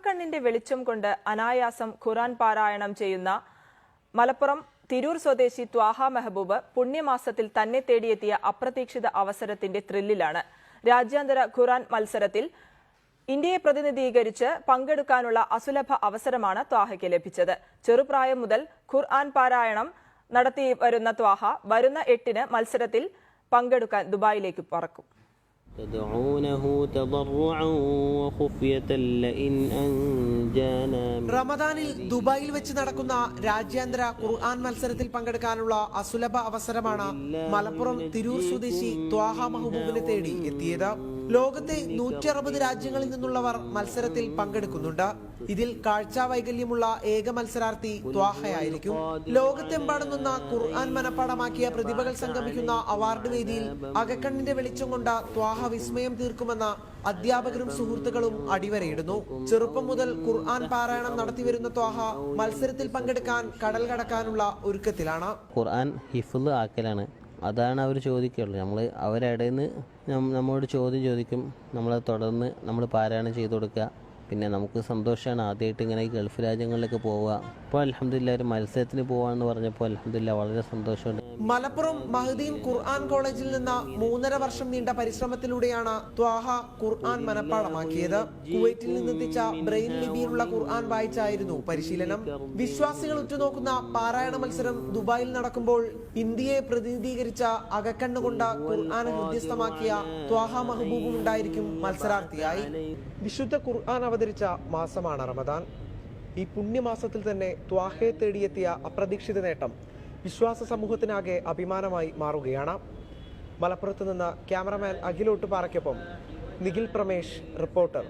അകക്കണ്ണിന്റെ വെളിച്ചം കൊണ്ട് അനായാസം ഖുർആൻ പാരായണം ചെയ്യുന്ന മലപ്പുറം തിരൂർ സ്വദേശി ത്വാഹ മെഹബൂബ് പുണ്യമാസത്തിൽ തന്നെ തേടിയെത്തിയ അപ്രതീക്ഷിത അവസരത്തിന്റെ ത്രില്ലിലാണ്. രാജ്യാന്തര ഖുർആൻ മത്സരത്തിൽ ഇന്ത്യയെ പ്രതിനിധീകരിച്ച് പങ്കെടുക്കാനുള്ള അസുലഭ അവസരമാണ് ത്വാഹയ്ക്ക് ലഭിച്ചത്. ചെറുപ്രായം മുതൽ ഖുർആൻ പാരായണം നടത്തി വരുന്ന ത്വാഹ വരുന്ന 8-ന് മത്സരത്തിൽ പങ്കെടുക്കാൻ ദുബായിലേക്ക് പറക്കും. റമദാനിൽ ദുബായിൽ വെച്ച് നടക്കുന്ന രാജ്യാന്തര ഖുർആൻ മത്സരത്തിൽ പങ്കെടുക്കാനുള്ള അസുലഭ അവസരമാണ് മലപ്പുറം തിരൂർ സ്വദേശി ത്വാഹ മെഹബൂബിനെ തേടി എത്തിയത്. ലോകത്തെ 160 രാജ്യങ്ങളിൽ നിന്നുള്ളവർ മത്സരത്തിൽ പങ്കെടുക്കുന്നുണ്ട്. ഇതിൽ കാഴ്ചാ വൈകല്യമുള്ള ഏക മത്സരാർത്ഥി ത്വാഹയായിരിക്കും. ലോകത്തെമ്പാടും നിന്ന് ഖുർആൻ മനപ്പാടമാക്കിയ പ്രതിഭകൾ സംഗമിക്കുന്ന അവാർഡ് വേദിയിൽ അകക്കണ്ണിന്റെ വെളിച്ചം കൊണ്ട് ത്വാഹ വിസ്മയം തീർക്കുമെന്ന് അധ്യാപകരും സുഹൃത്തുക്കളും അടിവരയിടുന്നു. ചെറുപ്പം മുതൽ ഖുർആൻ പാരായണം നടത്തിവരുന്ന ത്വാഹ മത്സരത്തിൽ പങ്കെടുക്കാൻ കടൽ കടക്കാനുള്ള ഒരുക്കത്തിലാണ്. ഖുർആൻ ഹിഫ്ള് ആക്കലാണ്, അതാണ് അവർ ചോദിക്കുള്ളൂ. നമ്മൾ അവരിടയിൽ നിന്ന് നമ്മോട് ചോദ്യം ചോദിക്കും, നമ്മളത് തുടർന്ന് നമ്മൾ പാരായണം ചെയ്ത് കൊടുക്കുക. പിന്നെ നമുക്ക് സന്തോഷമാണ് ആദ്യമായിട്ട് ഇങ്ങനെ ഗൾഫ് രാജ്യങ്ങളിലേക്ക് പോവുക. ഇപ്പോൾ അൽഹംദുലില്ലാ ഒരു മത്സരത്തിന് പോവാന്ന് പറഞ്ഞപ്പോൾ അൽഹംദുലില്ലാ വളരെ സന്തോഷമുണ്ട്. മലപ്പുറം മഹദീൻ ഖുർആൻ കോളേജിൽ നിന്ന് 3.5 വർഷം നീണ്ട പരിശ്രമത്തിലൂടെയാണ് ത്വാഹ ഖുർആൻ മനപ്പാടമാക്കിയത്. കുവൈറ്റിൽ നിന്നെത്തിച്ച ബ്രെയിൻ ലിപിയിലുള്ള ഖുർആൻ വായിച്ചായിരുന്നു പരിശീലനം. വിശ്വാസികൾ ഉറ്റുനോക്കുന്ന പാരായണ മത്സരം ദുബായിൽ നടക്കുമ്പോൾ ഇന്ത്യയെ പ്രതിനിധീകരിച്ച അകക്കണ്ണുകൊണ്ട് ഖുർആൻ ഹൃദ്യസ്ഥമാക്കിയ ത്വാഹ മെഹബൂബും ഉണ്ടായിരിക്കും മത്സരാർത്ഥിയായി. വിശുദ്ധ ഖുർആൻ അവതരിച്ച മാസമാണ് റമദാൻ. ഈ പുണ്യമാസത്തിൽ തന്നെ ത്വാഹയെ തേടിയെത്തിയ അപ്രതീക്ഷിത നേട്ടം വിശ്വാസ സമൂഹത്തിനാകെ അഭിമാനമായി മാറുകയാണ്. മലപ്പുറത്ത് നിന്ന് ക്യാമറമാൻ അഖിലോട്ടുപാറയ്ക്കൊപ്പം നിഖിൽ പ്രമേഷ്, റിപ്പോർട്ടർ.